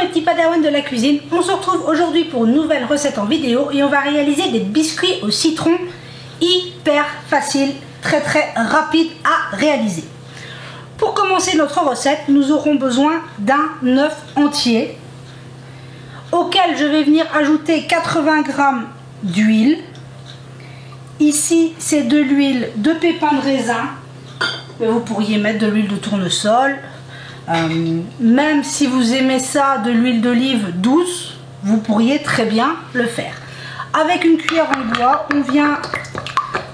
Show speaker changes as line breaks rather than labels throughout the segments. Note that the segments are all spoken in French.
mes petits padawans de la cuisine, on se retrouve aujourd'hui pour une nouvelle recette en vidéo et on va réaliser des biscuits au citron hyper facile, très rapide à réaliser. Pour commencer notre recette, nous aurons besoin d'un œuf entier auquel je vais venir ajouter 80 g d'huile. Ici c'est de l'huile de pépins de raisin, mais vous pourriez mettre de l'huile de tournesol. Même si vous aimez ça, de l'huile d'olive douce, vous pourriez très bien le faire. Avec une cuillère en bois, on vient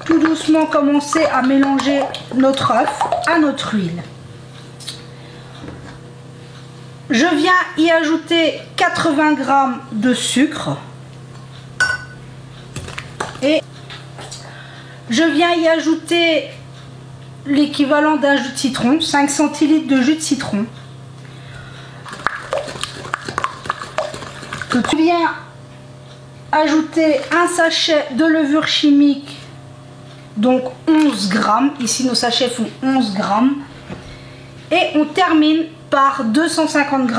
tout doucement commencer à mélanger notre œuf à notre huile. Je viens y ajouter 80 g de sucre et je viens y ajouter l'équivalent d'un jus de citron, 5 centilitres de jus de citron. Je viens ajouter un sachet de levure chimique, donc 11 g. Ici nos sachets font 11 g. Et on termine par 250 g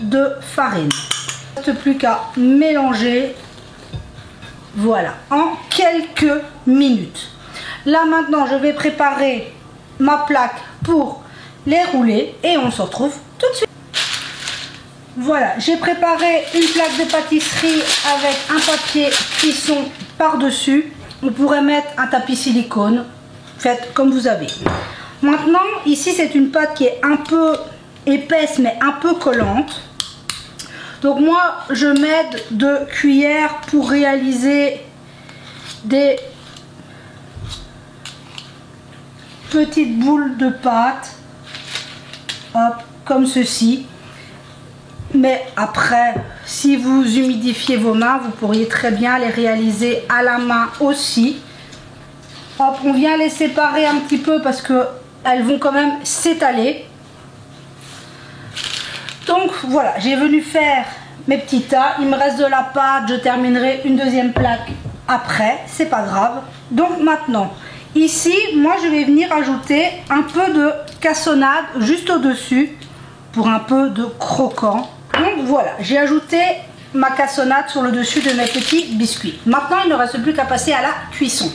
de farine. Il ne reste plus qu'à mélanger, voilà, en quelques minutes. Là maintenant je vais préparer ma plaque pour les rouler et on se retrouve tout de suite. Voilà, j'ai préparé une plaque de pâtisserie avec un papier cuisson par-dessus. On pourrait mettre un tapis silicone, faites comme vous avez. Maintenant, ici c'est une pâte qui est un peu épaisse mais un peu collante. Donc moi je m'aide de cuillère pour réaliser des petites boules de pâte, hop, comme ceci. Mais après, si vous humidifiez vos mains, vous pourriez très bien les réaliser à la main aussi. Hop, on vient les séparer un petit peu parce que elles vont quand même s'étaler. Donc voilà, j'ai venu faire mes petits tas. Il me reste de la pâte, je terminerai une deuxième plaque après, c'est pas grave. Donc maintenant, ici, moi je vais venir ajouter un peu de cassonade juste au-dessus pour un peu de croquant. Donc voilà, j'ai ajouté ma cassonade sur le dessus de mes petits biscuits. Maintenant, il ne reste plus qu'à passer à la cuisson.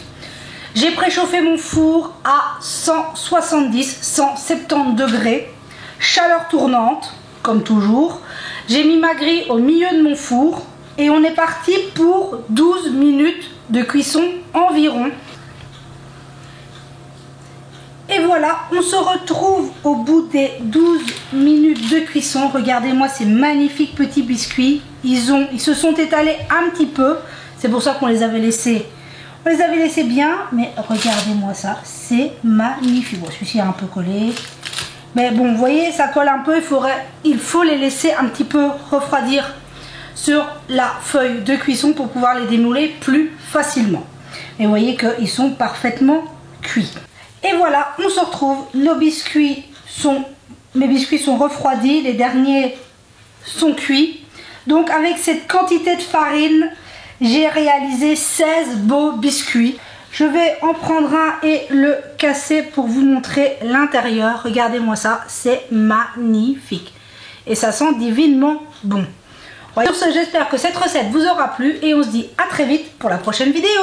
J'ai préchauffé mon four à 170-170 degrés, chaleur tournante, comme toujours. J'ai mis ma grille au milieu de mon four et on est parti pour 12 minutes de cuisson environ. Et voilà, on se retrouve au bout des 12 minutes de cuisson. Regardez-moi ces magnifiques petits biscuits. Ils se sont étalés un petit peu. C'est pour ça qu'on les avait laissés. On les avait laissés bien, mais regardez-moi ça. C'est magnifique. Bon, celui-ci est un peu collé. Mais bon, vous voyez, ça colle un peu. Il faut les laisser un petit peu refroidir sur la feuille de cuisson pour pouvoir les démouler plus facilement. Et vous voyez qu'ils sont parfaitement cuits. Et voilà, on se retrouve, mes biscuits sont refroidis, les derniers sont cuits. Donc avec cette quantité de farine, j'ai réalisé 16 beaux biscuits. Je vais en prendre un et le casser pour vous montrer l'intérieur. Regardez-moi ça, c'est magnifique. Et ça sent divinement bon. Sur ce, j'espère que cette recette vous aura plu et on se dit à très vite pour la prochaine vidéo.